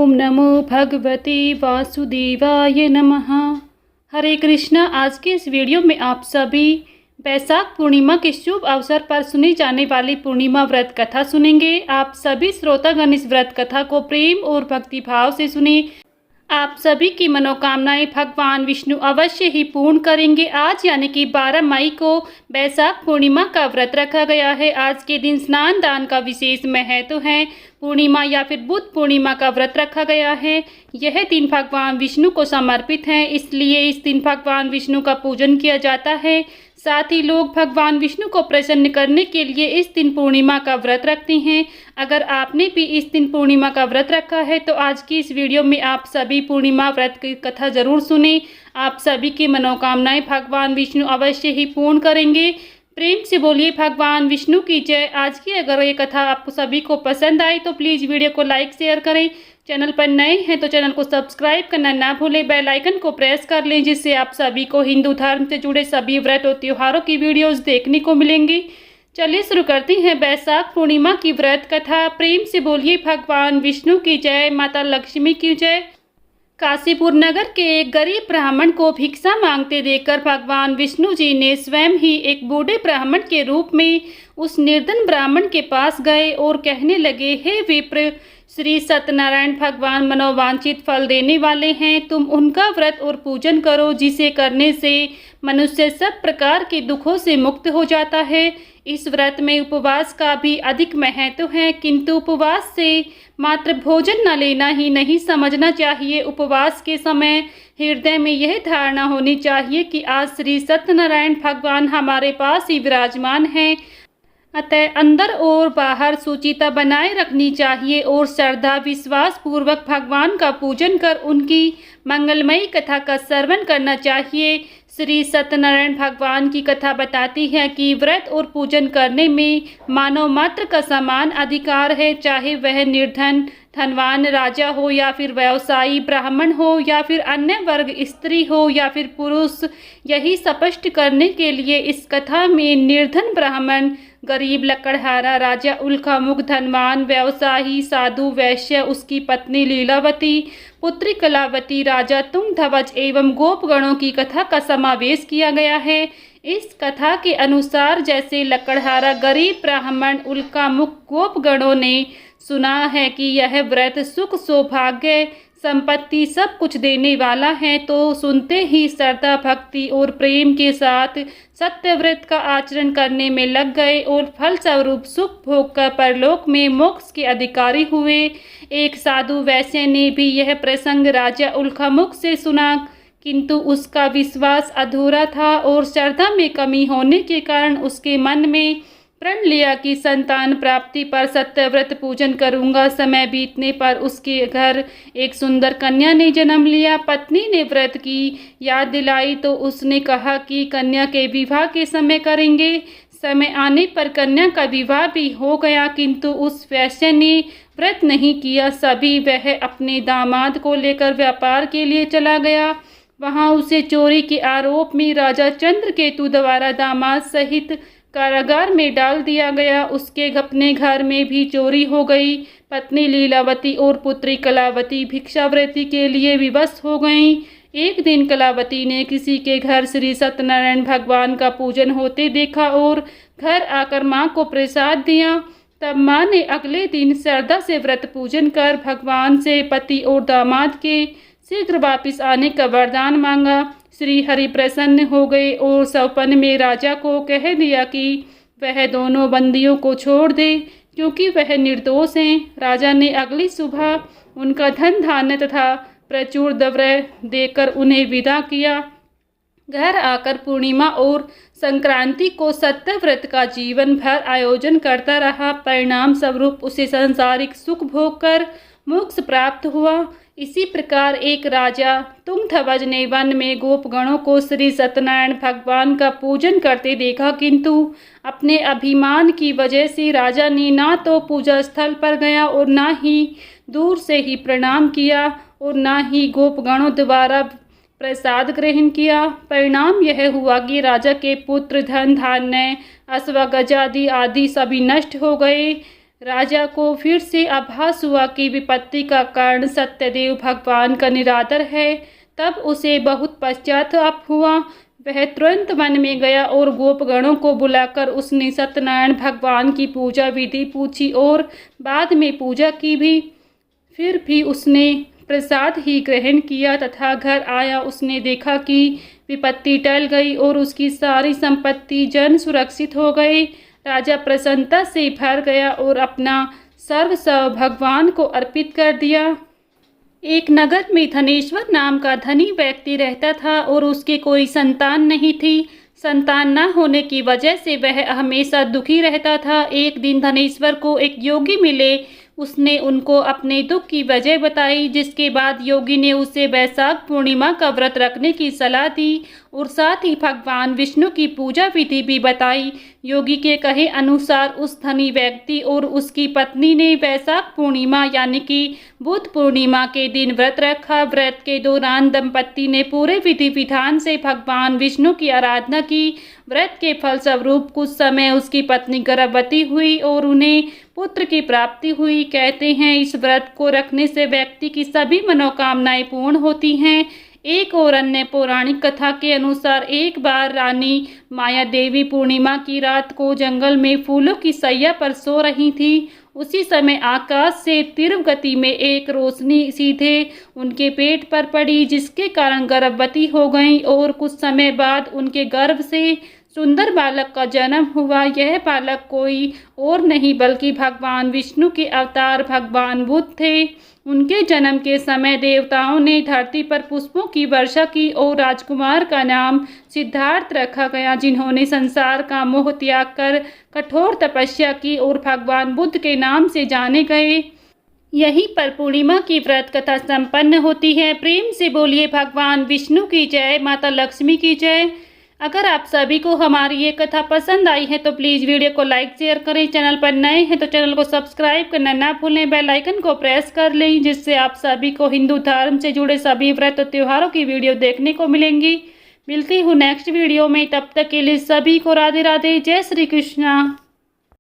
ओम नमो भगवते वासुदेवाय नमः। हरे कृष्णा। आज के इस वीडियो में आप सभी बैसाख पूर्णिमा के शुभ अवसर पर सुनी जाने वाली पूर्णिमा व्रत कथा सुनेंगे। आप सभी श्रोतागण इस व्रत कथा को प्रेम और भक्ति भाव से सुने। आप सभी की मनोकामनाएं भगवान विष्णु अवश्य ही पूर्ण करेंगे। आज यानी कि 12 मई को बैसाख पूर्णिमा का व्रत रखा गया है। आज के दिन स्नान दान का विशेष महत्व है। पूर्णिमा या फिर बुद्ध पूर्णिमा का व्रत रखा गया है। यह दिन भगवान विष्णु को समर्पित है, इसलिए इस दिन भगवान विष्णु का पूजन किया जाता है। साथ ही लोग भगवान विष्णु को प्रसन्न करने के लिए इस दिन पूर्णिमा का व्रत रखते हैं। अगर आपने भी इस दिन पूर्णिमा का व्रत रखा है तो आज की इस वीडियो में आप सभी पूर्णिमा व्रत की कथा जरूर सुने। आप सभी की मनोकामनाएं भगवान विष्णु अवश्य ही पूर्ण करेंगे। प्रेम से बोलिए भगवान विष्णु की जय। आज की अगर ये कथा आपको सभी को पसंद आई तो प्लीज़ वीडियो को लाइक शेयर करें। चैनल पर नए हैं तो चैनल को सब्सक्राइब करना ना भूलें। बेल आइकन को प्रेस कर लें, जिससे आप सभी को हिंदू धर्म से जुड़े सभी व्रत और त्योहारों की वीडियोस देखने को मिलेंगी। चलिए शुरू करते हैं बैसाख पूर्णिमा की व्रत कथा। प्रेम से बोलिए भगवान विष्णु की जय, माता लक्ष्मी की जय। काशीपुर नगर के एक गरीब ब्राह्मण को भिक्षा मांगते देखकर भगवान विष्णु जी ने स्वयं ही एक बूढ़े ब्राह्मण के रूप में उस निर्धन ब्राह्मण के पास गए और कहने लगे, हे विप्र, श्री सत्यनारायण भगवान मनोवांछित फल देने वाले हैं। तुम उनका व्रत और पूजन करो, जिसे करने से मनुष्य सब प्रकार के दुखों से मुक्त हो जाता है। इस व्रत में उपवास का भी अधिक महत्व है, किंतु उपवास से मात्र भोजन न लेना ही नहीं समझना चाहिए। उपवास के समय हृदय में यह धारणा होनी चाहिए कि आज श्री सत्यनारायण भगवान हमारे पास ही विराजमान हैं। अतः अंदर और बाहर शुचिता बनाए रखनी चाहिए और श्रद्धा विश्वास पूर्वक भगवान का पूजन कर उनकी मंगलमयी कथा का श्रवण करना चाहिए। श्री सत्यनारायण भगवान की कथा बताती है कि व्रत और पूजन करने में मानव मात्र का समान अधिकार है, चाहे वह निर्धन धनवान राजा हो या फिर व्यवसायी ब्राह्मण हो या फिर अन्य वर्ग स्त्री हो या फिर पुरुष। यही स्पष्ट करने के लिए इस कथा में निर्धन ब्राह्मण, गरीब लकड़हारा, राजा उल्कामुख, धनवान व्यवसायी, साधु वैश्य, उसकी पत्नी लीलावती, पुत्री कलावती, राजा तुंगध्वज एवं गोपगणों की कथा का समावेश किया गया है। इस कथा के अनुसार जैसे लकड़हारा गरीब ब्राह्मण उल्कामुख गोपगणों ने सुना है कि यह व्रत सुख सौभाग्य संपत्ति सब कुछ देने वाला है, तो सुनते ही श्रद्धा भक्ति और प्रेम के साथ सत्यव्रत का आचरण करने में लग गए और फलस्वरूप सुख भोग कर परलोक में मोक्ष के अधिकारी हुए। एक साधु वैश्य ने भी यह प्रसंग राजा उल्कामुख से सुना, किंतु उसका विश्वास अधूरा था और श्रद्धा में कमी होने के कारण उसके मन में प्रण लिया कि संतान प्राप्ति पर सत्यव्रत पूजन करूंगा। समय बीतने पर उसके घर एक सुंदर कन्या ने जन्म लिया। पत्नी ने व्रत की याद दिलाई तो उसने कहा कि कन्या के विवाह के समय करेंगे। समय आने पर कन्या का विवाह भी हो गया, किंतु उस वैश्य ने व्रत नहीं किया। सभी वह अपने दामाद को लेकर व्यापार के लिए चला गया। वहां उसे चोरी के आरोप में राजा चंद्रकेतु द्वारा दामाद सहित कारागार में डाल दिया गया। उसके अपने घर में भी चोरी हो गई। पत्नी लीलावती और पुत्री कलावती भिक्षावृत्ति के लिए विवश हो गईं। एक दिन कलावती ने किसी के घर श्री सत्यनारायण भगवान का पूजन होते देखा और घर आकर माँ को प्रसाद दिया। तब माँ ने अगले दिन श्रद्धा से व्रत पूजन कर भगवान से पति और दामाद के शीघ्र वापिस आने का वरदान मांगा। श्री हरि प्रसन्न हो गए और सपन में राजा को कह दिया कि वह दोनों बंदियों को छोड़ दे, क्योंकि वह निर्दोष हैं। राजा ने अगली सुबह उनका धन धान्य तथा प्रचुर द्रव्य देकर उन्हें विदा किया। घर आकर पूर्णिमा और संक्रांति को सत्यव्रत का जीवन भर आयोजन करता रहा। परिणाम स्वरूप उसे सांसारिक सुख भोग कर मोक्ष प्राप्त हुआ। इसी प्रकार एक राजा तुंगध्वज ने वन में गोपगणों को श्री सत्यनारायण भगवान का पूजन करते देखा, किंतु अपने अभिमान की वजह से राजा ने ना तो पूजा स्थल पर गया और ना ही दूर से ही प्रणाम किया और ना ही गोपगणों द्वारा प्रसाद ग्रहण किया। परिणाम यह हुआ कि राजा के पुत्र, धन धान्य, अश्व गजादि आदि सभी नष्ट हो गए। राजा को फिर से आभास हुआ कि विपत्ति का कारण सत्यदेव भगवान का निरादर है। तब उसे बहुत पश्चाताप हुआ। वह तुरंत वन में गया और गोपगणों को बुलाकर उसने सत्यनारायण भगवान की पूजा विधि पूछी और बाद में पूजा की भी। फिर भी उसने प्रसाद ही ग्रहण किया तथा घर आया। उसने देखा कि विपत्ति टल गई और उसकी सारी संपत्ति जन सुरक्षित हो गई। राजा प्रसन्नता से भर गया और अपना सर्वस्व भगवान को अर्पित कर दिया। एक नगर में धनेश्वर नाम का धनी व्यक्ति रहता था और उसके कोई संतान नहीं थी। संतान न होने की वजह से वह हमेशा दुखी रहता था। एक दिन धनेश्वर को एक योगी मिले। उसने उनको अपने दुख की वजह बताई, जिसके बाद योगी ने उसे वैशाख पूर्णिमा का व्रत रखने की सलाह दी और साथ ही भगवान विष्णु की पूजा विधि भी बताई। योगी के कहे अनुसार उस धनी व्यक्ति और उसकी पत्नी ने वैशाख पूर्णिमा यानी कि बुध पूर्णिमा के दिन व्रत रखा। व्रत के दौरान दंपत्ति ने पूरे विधि विधान से भगवान विष्णु की आराधना की। व्रत के फलस्वरूप कुछ समय उसकी पत्नी गर्भवती हुई और उन्हें पुत्र की प्राप्ति हुई। कहते हैं इस व्रत को रखने से व्यक्ति की सभी मनोकामनाएं पूर्ण होती हैं। एक और अन्य पौराणिक कथा के अनुसार एक बार रानी माया देवी पूर्णिमा की रात को जंगल में फूलों की सैया पर सो रही थी। उसी समय आकाश से तीव्र गति में एक रोशनी सीधे उनके पेट पर पड़ी, जिसके कारण गर्भवती हो गई और कुछ समय बाद उनके गर्भ से सुंदर बालक का जन्म हुआ। यह बालक कोई और नहीं बल्कि भगवान विष्णु के अवतार भगवान बुद्ध थे। उनके जन्म के समय देवताओं ने धरती पर पुष्पों की वर्षा की और राजकुमार का नाम सिद्धार्थ रखा गया, जिन्होंने संसार का मोह त्याग कर कठोर तपस्या की और भगवान बुद्ध के नाम से जाने गए। यहीं पर पूर्णिमा की व्रत कथा संपन्न होती है। प्रेम से बोलिए भगवान विष्णु की जय, माता लक्ष्मी की जय। अगर आप सभी को हमारी ये कथा पसंद आई है तो प्लीज़ वीडियो को लाइक शेयर करें। चैनल पर नए हैं तो चैनल को सब्सक्राइब करना ना भूलें। बेल आइकन को प्रेस कर लें, जिससे आप सभी को हिंदू धर्म से जुड़े सभी व्रत और त्योहारों की वीडियो देखने को मिलेंगी। मिलती हूँ नेक्स्ट वीडियो में, तब तक के लिए सभी को राधे राधे, जय श्री कृष्णा।